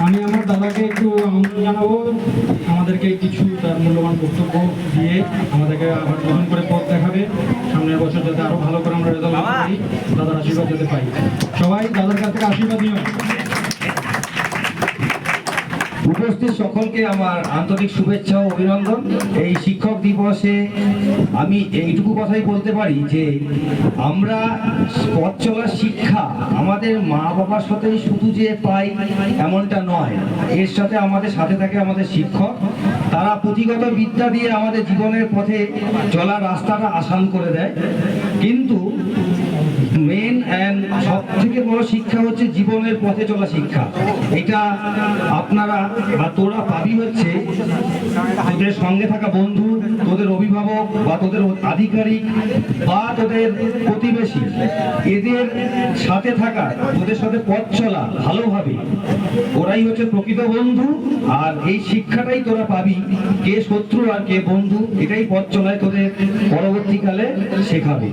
আমি আমার দাদাকে একটু আমন্ত্রণ জানাবো আমাদেরকে কিছু তার মূল্যবান বক্তব্য দিয়ে আমাদেরকে আবার নতুন করে পথ দেখাবে। সামনের বছর যাতে আরো ভালো করে আমরা রেজাল্ট করতে পারি, দাদার আশীর্বাদ যাতে পাই। সবাই দাদার কাছ থেকে আশীর্বাদ নিও। উপস্থিত সকলকে আমার আন্তরিক শুভেচ্ছা ও অভিনন্দন। এই শিক্ষক দিবসে আমি এইটুকু কথাই বলতে পারি যে আমরা পথ চলার শিক্ষা আমাদের মা বাবার সাথেই শুধু যে পাই এমনটা নয়, এর সাথে আমাদের সাথে থাকে আমাদের শিক্ষক। তারা পুঁথিগত বিদ্যা দিয়ে আমাদের জীবনের পথে চলার রাস্তাটা আসান করে দেয়, কিন্তু মেন অ্যান্ড সব থেকে বড় শিক্ষা হচ্ছে জীবনের পথে চলা শিক্ষা। এটা আপনারা বা তোরা পাবি হচ্ছে তোদের সঙ্গে থাকা বন্ধু, তোদের অভিভাবক বা তোদের আধিকারিক বা তোদের প্রতিবেশী, এদের সাথে থাকা, তোদের সাথে পথ চলা ভালোভাবে, ওরাই হচ্ছে প্রকৃত বন্ধু। আর এই শিক্ষাটাই তোরা পাবি, কে শত্রু আর কে বন্ধু, এটাই পথ চলায় তোদের পরবর্তীকালে শেখাবে।